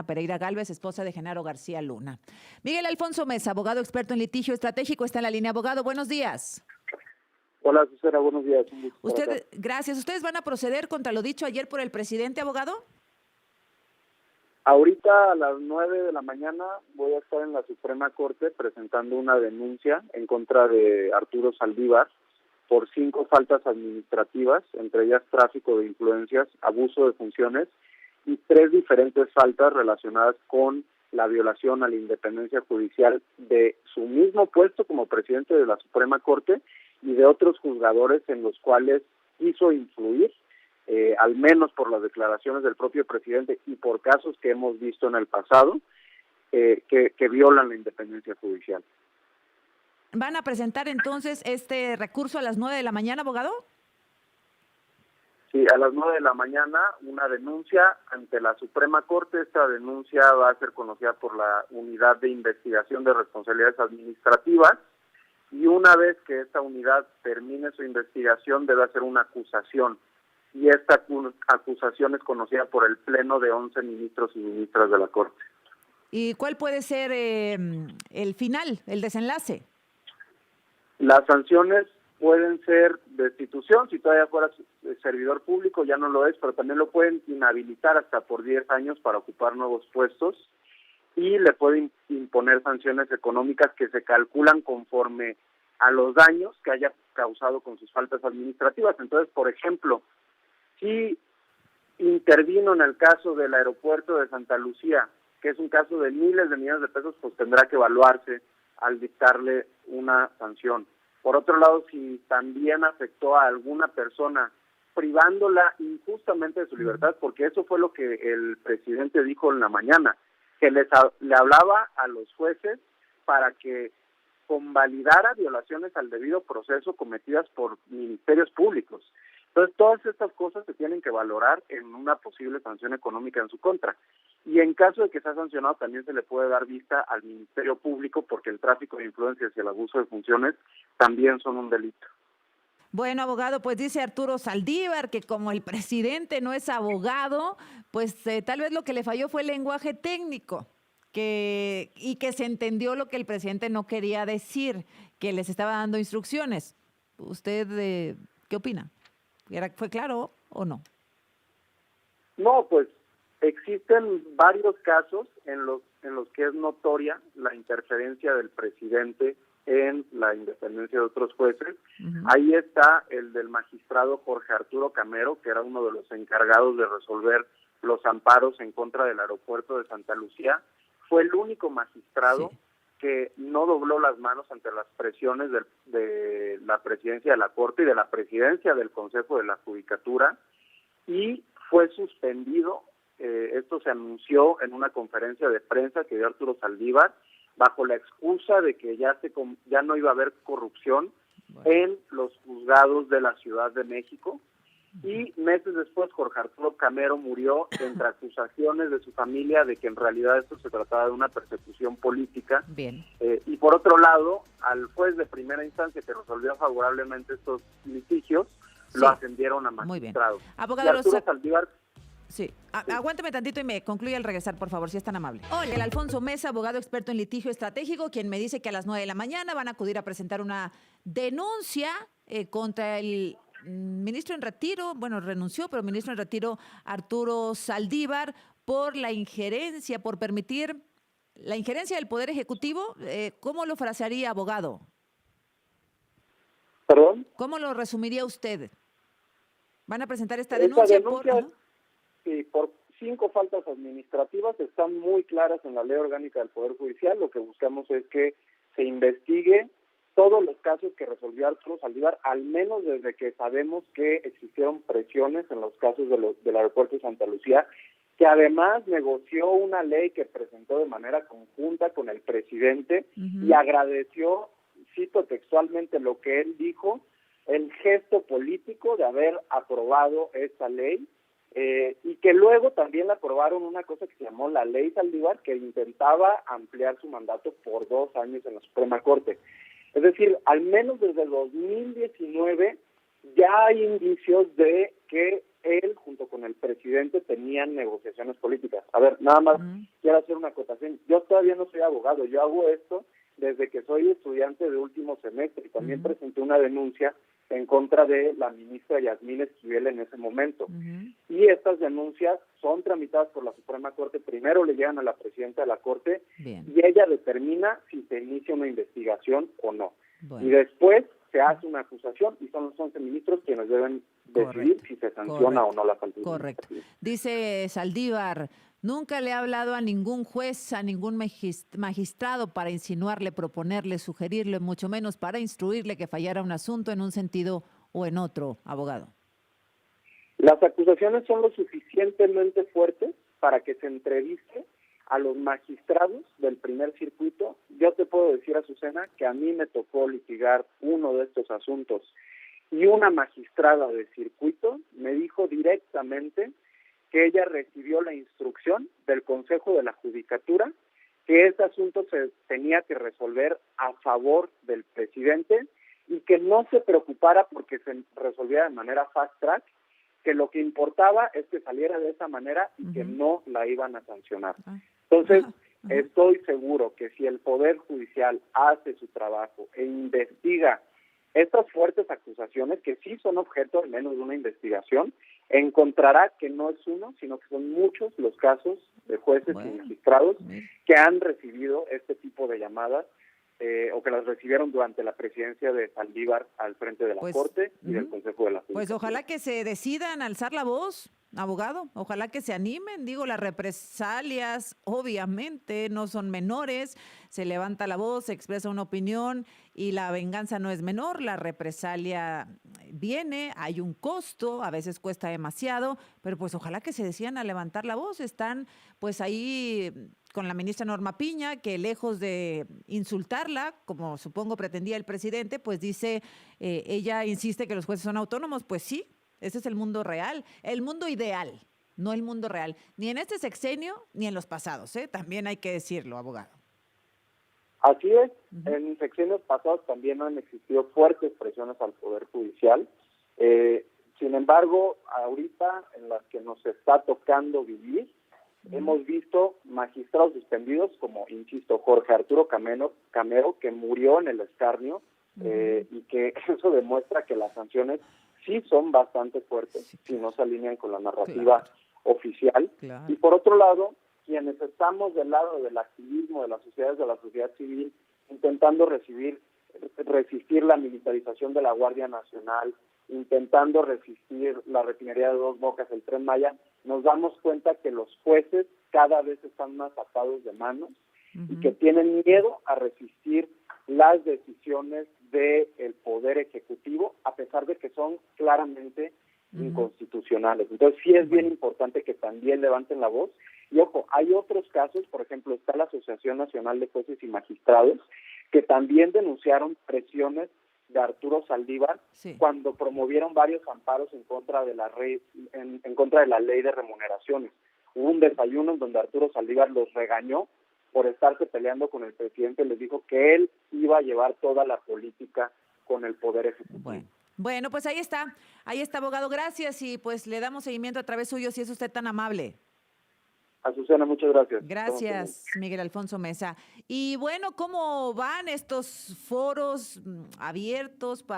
Pereira Gálvez, esposa de Genaro García Luna. Miguel Alfonso Mesa, abogado experto en litigio estratégico, está en la línea. Abogado, buenos días. Hola, Susana, buenos días. Gracias. ¿Ustedes van a proceder contra lo dicho ayer por el presidente, abogado? Ahorita a las 9 de la mañana voy a estar en la Suprema Corte presentando una denuncia en contra de Arturo Saldívar por 5 faltas administrativas, entre ellas tráfico de influencias, abuso de funciones y 3 diferentes faltas relacionadas con la violación a la independencia judicial de su mismo puesto como presidente de la Suprema Corte y de otros juzgadores en los cuales quiso influir, al menos por las declaraciones del propio presidente y por casos que hemos visto en el pasado, que violan la independencia judicial. ¿Van a presentar entonces este recurso a las 9 de la mañana, abogado? Sí, a las 9 de la mañana una denuncia ante la Suprema Corte. Esta denuncia va a ser conocida por la Unidad de Investigación de Responsabilidades Administrativas y una vez que esta unidad termine su investigación debe hacer una acusación y esta acusación es conocida por el Pleno de 11 ministros y ministras de la Corte. ¿Y cuál puede ser el final, el desenlace? Las sanciones pueden ser destitución, si todavía fuera servidor público, ya no lo es, pero también lo pueden inhabilitar hasta por 10 años para ocupar nuevos puestos y le pueden imponer sanciones económicas que se calculan conforme a los daños que haya causado con sus faltas administrativas. Entonces, por ejemplo, si intervino en el caso del aeropuerto de Santa Lucía, que es un caso de miles de millones de pesos, pues tendrá que evaluarse al dictarle una sanción. Por otro lado, si también afectó a alguna persona privándola injustamente de su libertad, porque eso fue lo que el presidente dijo en la mañana, que le hablaba a los jueces para que convalidara violaciones al debido proceso cometidas por ministerios públicos. Entonces, todas estas cosas se tienen que valorar en una posible sanción económica en su contra. Y en caso de que sea sancionado, también se le puede dar vista al Ministerio Público, porque el tráfico de influencias y el abuso de funciones también son un delito. Bueno, abogado, pues dice Arturo Saldívar que como el presidente no es abogado, pues tal vez lo que le falló fue el lenguaje técnico. Y que se entendió lo que el presidente no quería decir, que les estaba dando instrucciones. ¿Usted qué opina? ¿Fue claro o no? No, pues existen varios casos en los que es notoria la interferencia del presidente en la independencia de otros jueces. Uh-huh. Ahí está el del magistrado Jorge Arturo Camero, que era uno de los encargados de resolver los amparos en contra del aeropuerto de Santa Lucía. Fue el único magistrado que no dobló las manos ante las presiones de la presidencia de la Corte y de la presidencia del Consejo de la Judicatura y fue suspendido. Esto se anunció en una conferencia de prensa que dio Arturo Saldívar bajo la excusa de que ya no iba a haber corrupción en los juzgados de la Ciudad de México. Y meses después Jorge Arturo Camero murió entre acusaciones de su familia de que en realidad esto se trataba de una persecución política. Bien. Y por otro lado, al juez de primera instancia que resolvió favorablemente estos litigios, lo ascendieron a magistrado. Muy bien. Abogado Arturo Saldívar. Sí. Aguántame tantito y me concluye al regresar, por favor, si es tan amable. Hola, el Alfonso Mesa, abogado experto en litigio estratégico, quien me dice que a las 9 de la mañana van a acudir a presentar una denuncia contra el ministro en retiro, bueno, renunció, pero ministro en retiro Arturo Saldívar, por la injerencia, por permitir la injerencia del Poder Ejecutivo. ¿Cómo lo frasearía, abogado? ¿Perdón? ¿Cómo lo resumiría usted? ¿Van a presentar esta denuncia? Por 5 faltas administrativas, están muy claras en la Ley Orgánica del Poder Judicial. Lo que buscamos es que se investigue todos los casos que resolvió Arturo Saldívar, al menos desde que sabemos que existieron presiones en los casos del aeropuerto de Santa Lucía, que además negoció una ley que presentó de manera conjunta con el presidente y agradeció, cito textualmente lo que él dijo, el gesto político de haber aprobado esta ley, y que luego también le aprobaron una cosa que se llamó la Ley Saldívar, que intentaba ampliar su mandato por 2 años en la Suprema Corte. Es decir, al menos desde 2019 ya hay indicios de que él, junto con el presidente, tenían negociaciones políticas. A ver, nada más quiero hacer una acotación. Yo todavía no soy abogado, yo hago esto desde que soy estudiante de último semestre y también presenté una denuncia en contra de la ministra Yasmín Esquivel en ese momento. Y estas denuncias son tramitadas por la Suprema Corte. Primero le llegan a la presidenta de la Corte y ella determina si se inicia una investigación o no. Y después se hace una acusación y son los 11 ministros quienes deben decidir si se sanciona o no la falta. Correcto. Dice Saldívar, nunca le ha hablado a ningún juez, a ningún magistrado para insinuarle, proponerle, sugerirle, mucho menos para instruirle que fallara un asunto en un sentido o en otro, abogado. Las acusaciones son lo suficientemente fuertes para que se entreviste a los magistrados del primer circuito. Yo te puedo decir, Azucena, que a mí me tocó litigar uno de estos asuntos y una magistrada de circuito me dijo directamente que ella recibió la instrucción del Consejo de la Judicatura que ese asunto se tenía que resolver a favor del presidente y que no se preocupara porque se resolviera de manera fast track, que lo que importaba es que saliera de esa manera y que no la iban a sancionar. Entonces, estoy seguro que si el Poder Judicial hace su trabajo e investiga estas fuertes acusaciones, que sí son objeto al menos de una investigación, encontrará que no es uno, sino que son muchos los casos de jueces y magistrados que han recibido este tipo de llamadas o que las recibieron durante la presidencia de Saldívar al frente de la Corte y del Consejo de la Judicatura. Pues ojalá que se decidan a alzar la voz, abogado, ojalá que se animen. Digo, las represalias obviamente no son menores, se levanta la voz, se expresa una opinión y la venganza no es menor, la represalia viene, hay un costo, a veces cuesta demasiado, pero pues ojalá que se decidan a levantar la voz. Están pues ahí con la ministra Norma Piña, que lejos de insultarla, como supongo pretendía el presidente, pues dice, ella insiste que los jueces son autónomos. Pues sí, ese es el mundo real, el mundo ideal, no el mundo real, ni en este sexenio ni en los pasados, también hay que decirlo, abogado. Así es, en sexenios pasados también han existido fuertes presiones al Poder Judicial. Sin embargo, ahorita en las que nos está tocando vivir, hemos visto magistrados suspendidos como, insisto, Jorge Arturo Camero, que murió en el escarnio, y que eso demuestra que las sanciones sí son bastante fuertes si no se alinean con la narrativa oficial. Y por otro lado, quienes estamos del lado del activismo de las sociedades, de la sociedad civil, intentando resistir la militarización de la Guardia Nacional, intentando resistir la refinería de Dos Bocas, el Tren Maya, nos damos cuenta que los jueces cada vez están más atados de manos y que tienen miedo a resistir las decisiones del Poder Ejecutivo, a pesar de que son claramente inconstitucionales. Entonces sí es bien importante que también levanten la voz. Y ojo, hay otros casos, por ejemplo, está la Asociación Nacional de Jueces y Magistrados, que también denunciaron presiones de Arturo Saldívar cuando promovieron varios amparos en contra de la ley de remuneraciones. Hubo un desayuno en donde Arturo Saldívar los regañó por estarse peleando con el presidente, les dijo que él iba a llevar toda la política con el Poder Ejecutivo. Bueno, pues ahí está, abogado, gracias, y pues le damos seguimiento a través suyo si es usted tan amable. Azucena, muchas gracias. Gracias, Miguel Alfonso Mesa. Y bueno, ¿cómo van estos foros abiertos para